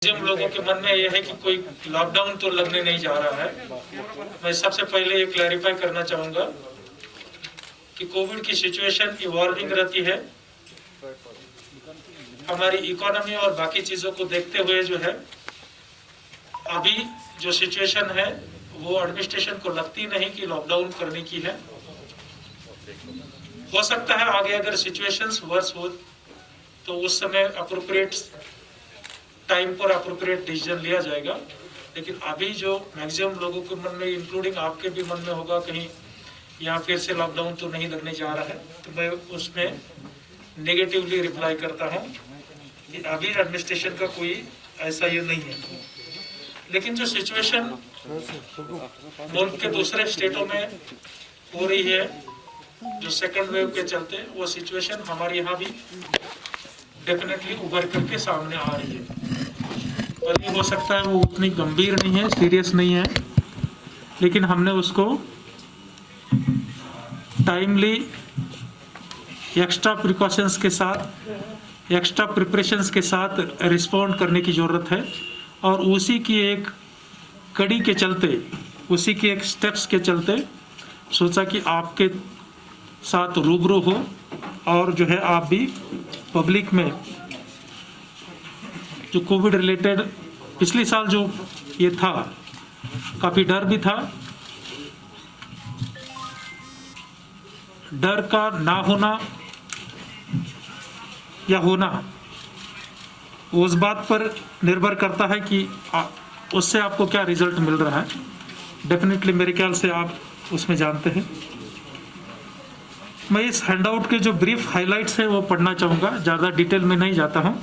Maximum लोगों के मन में यह है कि कोई लॉकडाउन तो लगने नहीं जा रहा है। मैं सबसे पहले ये क्लैरिफाई करना चाहूंगा कि कोविड की सिचुएशन इवॉल्विंग रहती है। हमारी इकोनॉमी और बाकी चीजों को देखते हुए जो है अभी जो सिचुएशन है वो एडमिनिस्ट्रेशन को लगती नहीं कि लॉकडाउन करने की है। हो सकता है आगे अगर सिचुएशंस वर्स हो तो उस समय अप्रोप्रिएट टाइम पर अप्रोप्रिएट डिसीजन लिया जाएगा, लेकिन अभी जो मैक्सिमम लोगों के मन में, इंक्लूडिंग आपके भी मन में होगा कहीं यहाँ फिर से लॉकडाउन तो नहीं लगने जा रहा है, तो मैं उसमें नेगेटिवली रिप्लाई करता हूँ कि अभी एडमिनिस्ट्रेशन का कोई ऐसा ये नहीं है। लेकिन जो सिचुएशन मुल्क के दूसरे स्टेटों में हो रही है जो सेकंड वेव के चलते, वो सिचुएशन हमारे यहाँ भी डेफिनेटली उभर करके सामने आ रही है। और ये हो सकता है वो उतनी गंभीर नहीं है, सीरियस नहीं है, लेकिन हमने उसको टाइमली एक्स्ट्रा प्रिकॉशंस के साथ, एक्स्ट्रा प्रिपरेशंस के साथ रिस्पॉन्ड करने की ज़रूरत है। और उसी की एक कड़ी के चलते, उसी के एक स्टेप्स के चलते सोचा कि आपके साथ रूबरू हो और जो है आप भी पब्लिक में जो कोविड रिलेटेड पिछले साल जो ये था, काफ़ी डर भी था। डर का ना होना या होना उस बात पर निर्भर करता है कि उससे आपको क्या रिजल्ट मिल रहा है। डेफिनेटली मेरे ख्याल से आप उसमें जानते हैं। मैं इस हैंडआउट के जो ब्रीफ हाइलाइट्स है वो पढ़ना चाहूँगा, ज़्यादा डिटेल में नहीं जाता हूँ।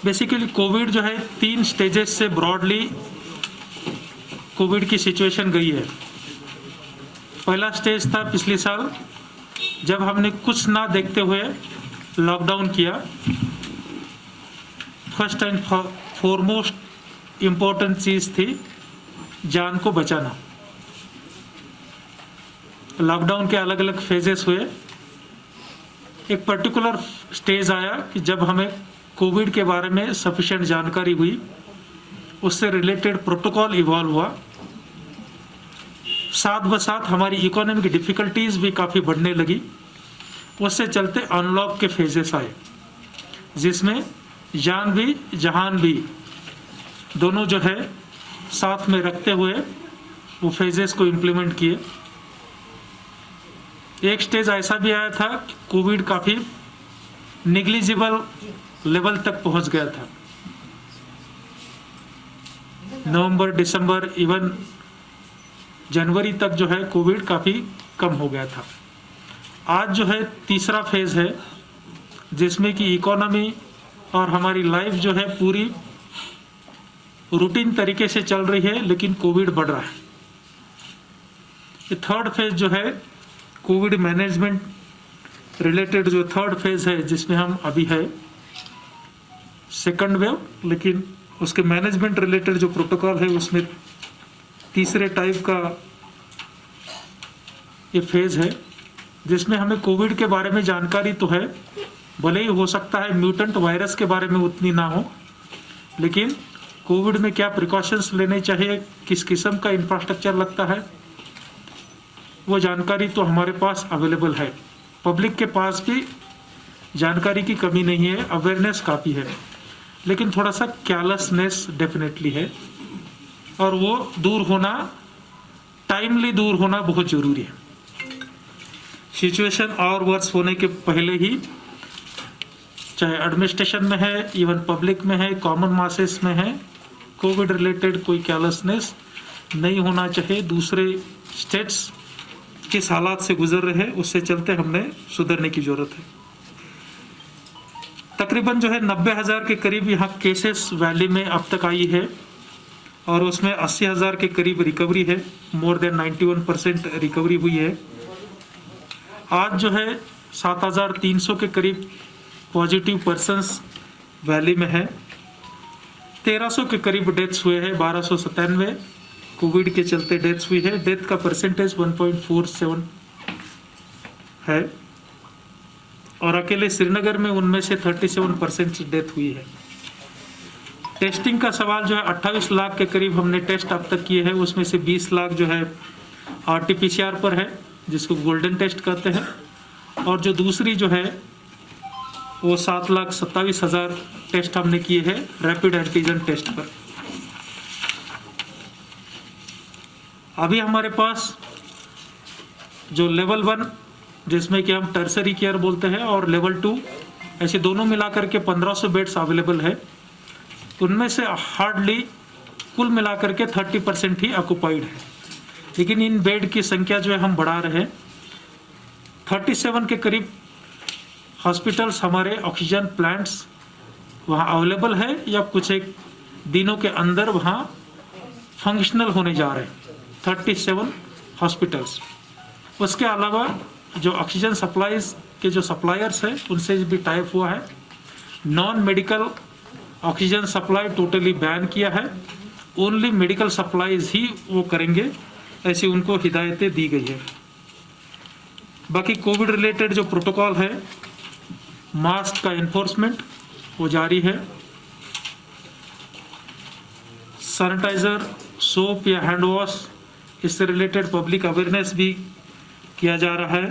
बेसिकली कोविड जो है 3 स्टेजेस से ब्रॉडली कोविड की सिचुएशन गई है। पहला स्टेज था पिछले साल जब हमने कुछ ना देखते हुए लॉकडाउन किया। फर्स्ट एंड फॉरमोस्ट इम्पोर्टेंट चीज़ थी जान को बचाना। लॉकडाउन के अलग अलग फेजेस हुए। एक पर्टिकुलर स्टेज आया कि जब हमें कोविड के बारे में सफिशिएंट जानकारी हुई, उससे रिलेटेड प्रोटोकॉल इवॉल्व हुआ। साथ ब साथ हमारी इकोनॉमी की डिफ़िकल्टीज़ भी काफ़ी बढ़ने लगी। उससे चलते अनलॉक के फेजेस आए जिसमें जान भी जहान भी दोनों जो है साथ में रखते हुए वो फेजेस को इम्प्लीमेंट किए। एक स्टेज ऐसा भी आया था कि कोविड काफ़ी निग्लिजिबल लेवल तक पहुंच गया था। नवंबर, दिसंबर, इवन जनवरी तक जो है कोविड काफ़ी कम हो गया था। आज जो है तीसरा फेज है जिसमें कि इकोनॉमी और हमारी लाइफ जो है पूरी रूटीन तरीके से चल रही है, लेकिन कोविड बढ़ रहा है। ये थर्ड फेज जो है कोविड मैनेजमेंट रिलेटेड जो थर्ड फेज है जिसमें हम अभी है सेकंड वेव, लेकिन उसके मैनेजमेंट रिलेटेड जो प्रोटोकॉल है उसमें तीसरे टाइप का ये फेज है जिसमें हमें कोविड के बारे में जानकारी तो है, भले ही हो सकता है म्यूटेंट वायरस के बारे में उतनी ना हो, लेकिन कोविड में क्या प्रिकॉशंस लेने चाहिए, किस किस्म का इंफ्रास्ट्रक्चर लगता है, वो जानकारी तो हमारे पास अवेलेबल है। पब्लिक के पास भी जानकारी की कमी नहीं है, अवेयरनेस काफ़ी है, लेकिन थोड़ा सा केयरलेसनेस डेफिनेटली है और वो दूर होना, टाइमली दूर होना बहुत ज़रूरी है। सिचुएशन और वर्स होने के पहले ही, चाहे एडमिनिस्ट्रेशन में है, इवन पब्लिक में है, कॉमन मासेस में है, कोविड रिलेटेड कोई केयरलेसनेस नहीं होना चाहिए। दूसरे स्टेट्स किस हालात से गुजर रहे हैं उससे चलते हमने सुधरने की ज़रूरत है। तकरीबन जो है 90,000 के करीब यहाँ केसेस वैली में अब तक आई है और उसमें 80,000 के करीब रिकवरी है। मोर देन 91% रिकवरी हुई है। आज जो है 7,300 के करीब पॉजिटिव पर्सन्स वैली में है। 1,300 के करीब डेथ्स हुए हैं। 1,297 कोविड के चलते डेथ्स हुई है। डेथ का परसेंटेज 1.47 है। और अकेले श्रीनगर में उनमें से 37% डेथ हुई है। टेस्टिंग का सवाल जो है 28 लाख के करीब हमने टेस्ट अब तक किए हैं, उसमें से 20 लाख जो है RT-PCR पर है, जिसको गोल्डन टेस्ट कहते हैं, और जो दूसरी जो है वो 7,27,000 टेस्ट हमने किए हैं रैपिड एंटीजन टेस्ट पर। अभी हमारे पास जो लेवल 1 जिसमें कि हम टर्सरी केयर बोलते हैं और लेवल 2 ऐसे दोनों मिलाकर के 1500 बेड्स अवेलेबल है। उनमें से हार्डली कुल मिलाकर के 30% ही ऑक्युपाइड है, लेकिन इन बेड की संख्या जो है हम बढ़ा रहे हैं। 37 के करीब हॉस्पिटल्स हमारे ऑक्सीजन प्लांट्स वहाँ अवेलेबल है या कुछ एक दिनों के अंदर वहाँ फंक्शनल होने जा रहे हैं 37 हॉस्पिटल्स। उसके अलावा जो ऑक्सीजन सप्लाईज के जो सप्लायर्स हैं उनसे भी टाइप हुआ है। Non medical oxygen supply totally ban किया है, ओनली मेडिकल सप्लाईज ही वो करेंगे, ऐसी उनको हिदायतें दी गई है। बाकी कोविड रिलेटेड जो प्रोटोकॉल है, मास्क का इन्फोर्समेंट वो जारी है। सैनिटाइज़र, सोप या हैंड वॉश इससे रिलेटेड पब्लिक अवेयरनेस भी किया जा रहा है।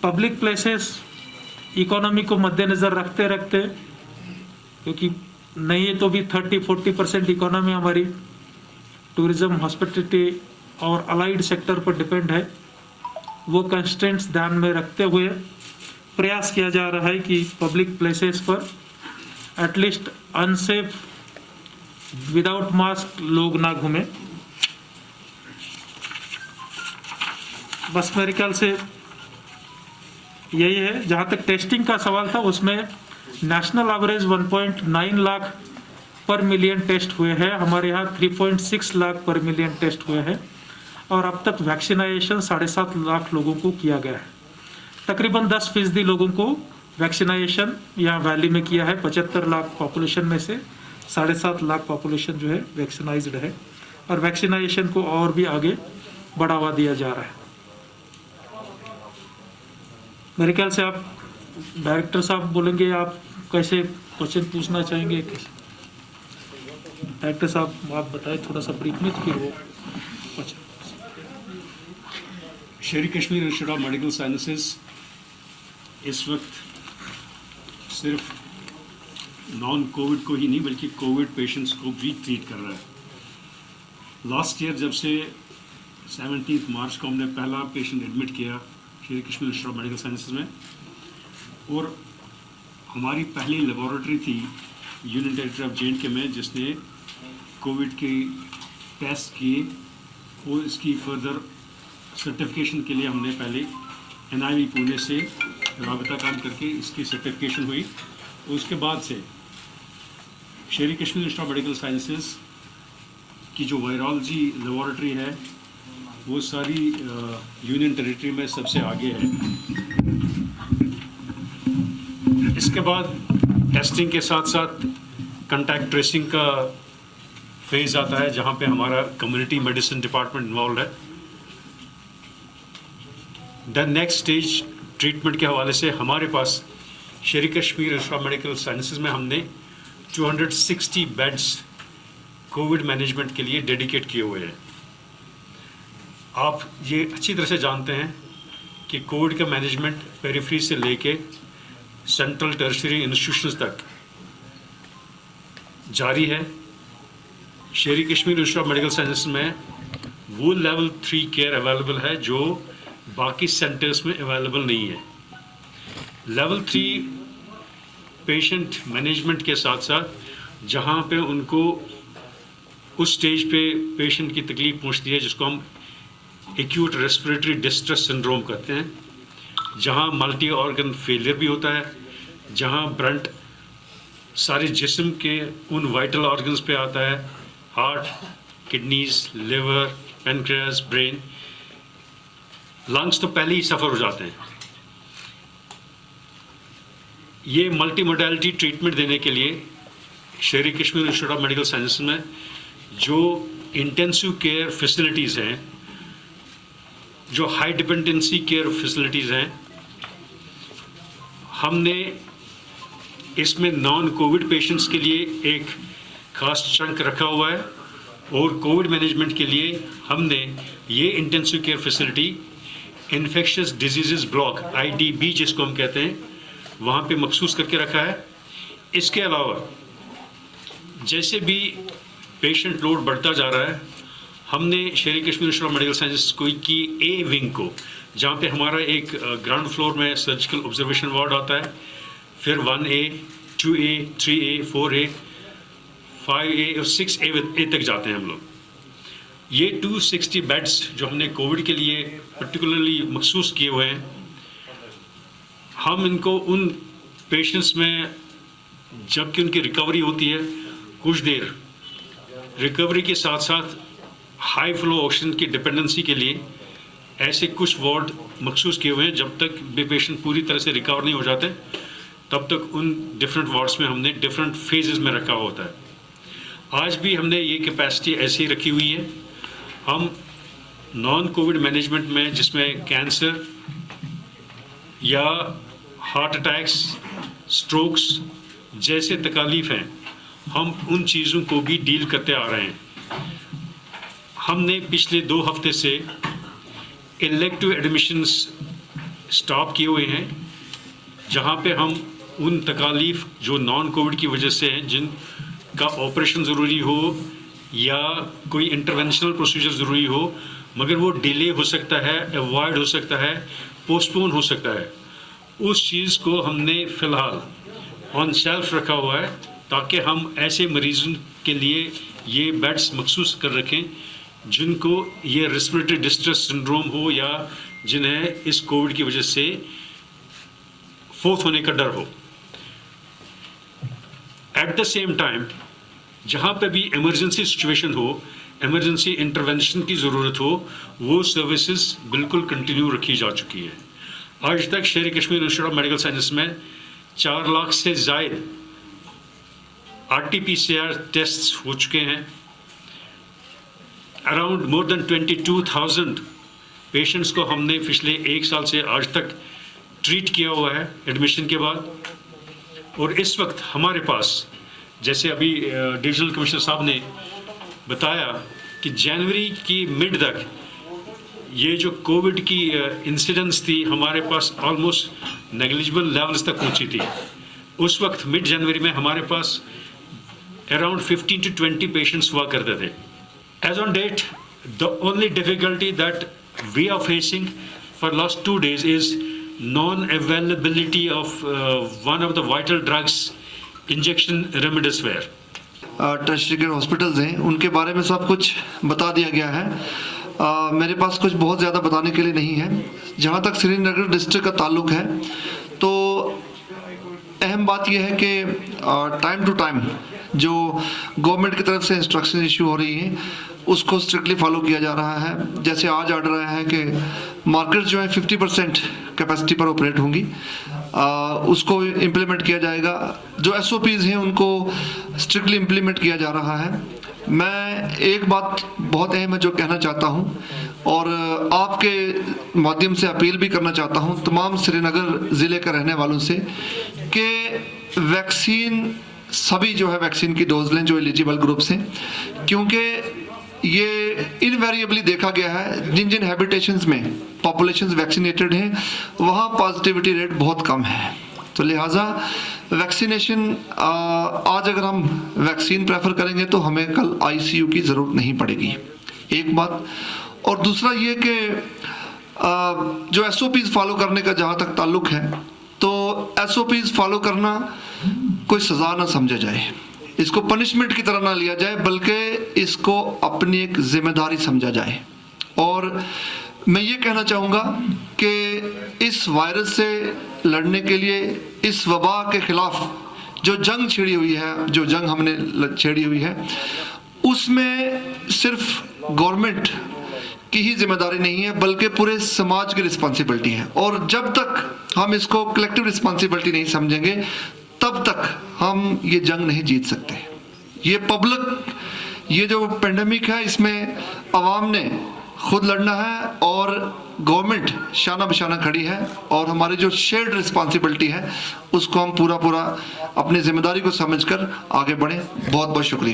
पब्लिक प्लेसेस इकोनॉमी को मद्देनज़र रखते रखते, क्योंकि नहीं है तो भी 30-40% इकोनॉमी हमारी टूरिज़्म, हॉस्पिटलिटी और अलाइड सेक्टर पर डिपेंड है, वो कंस्ट्रेंट्स ध्यान में रखते हुए प्रयास किया जा रहा है कि पब्लिक प्लेसेस पर एटलीस्ट अनसेफ विदाउट मास्क लोग ना घूमें। बस मेरे ख्याल से यही है। जहाँ तक टेस्टिंग का सवाल था, उसमें नेशनल एवरेज 1.9 लाख पर मिलियन टेस्ट हुए हैं, हमारे यहाँ 3.6 लाख पर मिलियन टेस्ट हुए हैं, और अब तक वैक्सीनाइजेशन 7.5 लाख लोगों को किया गया है। तकरीबन 10% लोगों को वैक्सीनाइजेशन यहाँ वैली में किया है। 75 लाख पॉपुलेशन में से 7.5 लाख पॉपुलेशन जो है वैक्सीनाइज्ड है, और वैक्सीनाइजेशन को और भी आगे बढ़ावा दिया जा रहा है। मेरे ख्याल से आप डायरेक्टर साहब बोलेंगे, आप कैसे क्वेश्चन पूछना चाहेंगे? डायरेक्टर साहब आप बताएं थोड़ा सा ब्रीफ में, तो फिर वो क्वेश्चन। शेर Kashmir institute of medical sciences इस वक्त सिर्फ नॉन कोविड को ही नहीं बल्कि कोविड पेशेंट्स को भी ट्रीट कर रहा है। लास्ट ईयर जब से 17 मार्च को हमने पहला पेशेंट एडमिट किया शेर Kashmir institute of medical sciences में, और हमारी पहली लेबॉरेटरी थी यूनियन टेरिटरी ऑफ जे.एंड.के में जिसने कोविड के टेस्ट किए, और इसकी फर्दर सर्टिफिकेशन के लिए हमने पहले NIV पुणे से राबता काम करके इसकी सर्टिफिकेशन हुई। उसके बाद से शेर Kashmir institute of medical sciences की जो वायरोलॉजी लेबॉरेटरी है वो सारी यूनियन टेरिटरी में सबसे आगे है। इसके बाद टेस्टिंग के साथ साथ कंटैक्ट ट्रेसिंग का फेज़ आता है, जहाँ पे हमारा कम्युनिटी मेडिसिन डिपार्टमेंट इन्वॉल्व है। द नेक्स्ट स्टेज ट्रीटमेंट के हवाले से हमारे पास शेर Kashmir institute of medical sciences में हमने 260 बेड्स कोविड मैनेजमेंट के लिए डेडिकेट किए हुए हैं। आप ये अच्छी तरह से जानते हैं कि कोविड का मैनेजमेंट पेरिफेरी से लेके सेंट्रल टर्शियरी इंस्टीट्यूशंस तक जारी है। शेर Kashmir institute of medical sciences में वो लेवल 3 केयर अवेलेबल है जो बाकी सेंटर्स में अवेलेबल नहीं है। लेवल 3 पेशेंट मैनेजमेंट के साथ साथ जहाँ पे उनको उस स्टेज पे पेशेंट की तकलीफ पहुँचती है जिसको हम एक्यूट रेस्पिरेटरी डिस्ट्रेस सिंड्रोम कहते हैं, जहाँ मल्टी ऑर्गन फेलियर भी होता है, जहाँ ब्रंट सारे जिस्म के उन वाइटल ऑर्गन्स पे आता है, heart, kidneys, liver, pancreas, brain, lungs तो पहले ही सफ़र हो जाते हैं। ये मल्टी मोडालिटी ट्रीटमेंट देने के लिए शेर Kashmir institute of medical sciences में जो इंटेंसिव केयर फैसिलिटीज़ हैं, जो हाई डिपेंडेंसी केयर फैसिलिटीज़ हैं, हमने इसमें नॉन कोविड पेशेंट्स के लिए एक खास चंक रखा हुआ है और कोविड मैनेजमेंट के लिए हमने ये intensive care facility infectious disease block IDB जिसको हम कहते हैं वहाँ पे मखसूस करके रखा है। इसके अलावा जैसे भी पेशेंट लोड बढ़ता जा रहा है, हमने शेर Kashmir institute of medical sciences की A विंग को, जहाँ पे हमारा एक ग्राउंड फ्लोर में सर्जिकल ऑब्जर्वेशन वार्ड आता है, फिर 1A, 2A, 3A, 4A, 5A और 6A तक जाते हैं हम लोग। ये 260 बेड्स जो हमने कोविड के लिए पर्टिकुलरली मखसूस किए हुए हैं, हम इनको उन पेशेंट्स में जबकि उनकी रिकवरी होती है, कुछ देर रिकवरी के साथ साथ हाई फ्लो ऑक्सीजन की डिपेंडेंसी के लिए ऐसे कुछ वार्ड मखसूस किए हुए हैं। जब तक भी पेशेंट पूरी तरह से रिकवर नहीं हो जाते तब तक उन डिफरेंट वार्ड्स में हमने डिफरेंट फेजेस में रखा होता है। आज भी हमने ये कैपेसिटी ऐसी रखी हुई है। हम नॉन कोविड मैनेजमेंट में जिसमें कैंसर या हार्ट अटैक्स, स्ट्रोक्स जैसे तकालीफ हैं, हम उन चीज़ों को भी डील करते आ रहे हैं। हमने पिछले 2 हफ्ते से इलेक्टिव एडमिशन्स स्टॉप किए हुए हैं, जहां पे हम उन तकालीफ जो नॉन कोविड की वजह से हैं, जिनका ऑपरेशन ज़रूरी हो या कोई इंटरवेंशनल प्रोसीजर ज़रूरी हो, मगर वो डिले हो सकता है, अवॉइड हो सकता है, पोस्टपोन हो सकता है, उस चीज़ को हमने फ़िलहाल ऑन शेल्फ रखा हुआ है ताकि हम ऐसे मरीज़ों के लिए ये बेड्स मखसूस कर रखें जिनको ये रेस्पिरेटरी डिस्ट्रेस सिंड्रोम हो या जिन्हें इस कोविड की वजह से फोर्थ होने का डर हो। एट द सेम टाइम जहाँ पे भी इमरजेंसी सिचुएशन हो, इमरजेंसी इंटरवेंशन की ज़रूरत हो, वो सर्विसेज बिल्कुल कंटिन्यू रखी जा चुकी है। आज तक शेर Kashmir institute of medical sciences में 4 लाख से ज़ायद RT-PCR टेस्ट हो चुके हैं। अराउंड मोर देन 22,000 पेशेंट्स को हमने पिछले 1 साल से आज तक ट्रीट किया हुआ है एडमिशन के बाद। और इस वक्त हमारे पास, जैसे अभी डिविजनल कमिश्नर साहब ने बताया कि जनवरी की मिड तक ये जो कोविड की इंसिडेंस थी हमारे पास ऑलमोस्ट नेग्लिजिबल लेवल्स तक पहुंची थी। उस वक्त मिड जनवरी में हमारे पास अराउंड 15 to 20 पेशेंट्स हुआ करते थे। As on date, the only difficulty that we are facing for last 2 days is non-availability of one of the vital drugs, injection remdesivir. Tertiary care hospitals हैं, उनके बारे में सब कुछ बता दिया गया है। मेरे पास कुछ बहुत ज़्यादा बताने के लिए नहीं है। जहाँ तक श्रीनगर डिस्ट्रिक्ट का ताल्लुक है, तो अहम बात यह है कि टाइम टू टाइम जो गवर्नमेंट की तरफ से इंस्ट्रक्शन इशू हो रही हैं उसको स्ट्रिक्टली फॉलो किया जा रहा है। जैसे आज ऑर्डर आया है कि मार्केट जो है 50% कैपेसिटी पर ऑपरेट होंगी, उसको इम्प्लीमेंट किया जाएगा। जो SOPs हैं उनको स्ट्रिक्टली इम्प्लीमेंट किया जा रहा है। मैं एक बात बहुत अहम है जो कहना चाहता हूँ और आपके माध्यम से अपील भी करना चाहता हूँ तमाम श्रीनगर ज़िले के रहने वालों से कि वैक्सीन, सभी जो है वैक्सीन की डोज लें जो एलिजिबल ग्रुप्स हैं, क्योंकि ये इनवेरिएबली देखा गया है जिन जिन हैबिटेशंस में पॉपुलेशंस वैक्सीनेटेड हैं वहाँ पॉजिटिविटी रेट बहुत कम है। तो लिहाजा वैक्सीनेशन, आज अगर हम वैक्सीन प्रेफर करेंगे तो हमें कल ICU की ज़रूरत नहीं पड़ेगी, एक बात। और दूसरा ये कि जो SOPs फॉलो करने का जहाँ तक ताल्लुक है, तो SOPs फॉलो करना कोई सज़ा ना समझा जाए, इसको पनिशमेंट की तरह ना लिया जाए, बल्कि इसको अपनी एक जिम्मेदारी समझा जाए। और मैं ये कहना चाहूँगा कि इस वायरस से लड़ने के लिए, इस वबा के खिलाफ जो जंग छिड़ी हुई है, जो जंग हमने छेड़ी हुई है, उसमें सिर्फ गवर्नमेंट की ही जिम्मेदारी नहीं है बल्कि पूरे समाज की रिस्पॉन्सिबिलिटी है। और जब तक हम इसको कलेक्टिव रिस्पॉन्सिबिलिटी नहीं समझेंगे तब तक हम ये जंग नहीं जीत सकते। ये पब्लिक, ये जो पेंडेमिक है, इसमें अवाम ने खुद लड़ना है और गवर्नमेंट शाना बिशाना खड़ी है और हमारी जो शेयर्ड रिस्पॉन्सिबिलिटी है उसको हम पूरा अपनी जिम्मेदारी को समझकर आगे बढ़ें। बहुत बहुत शुक्रिया।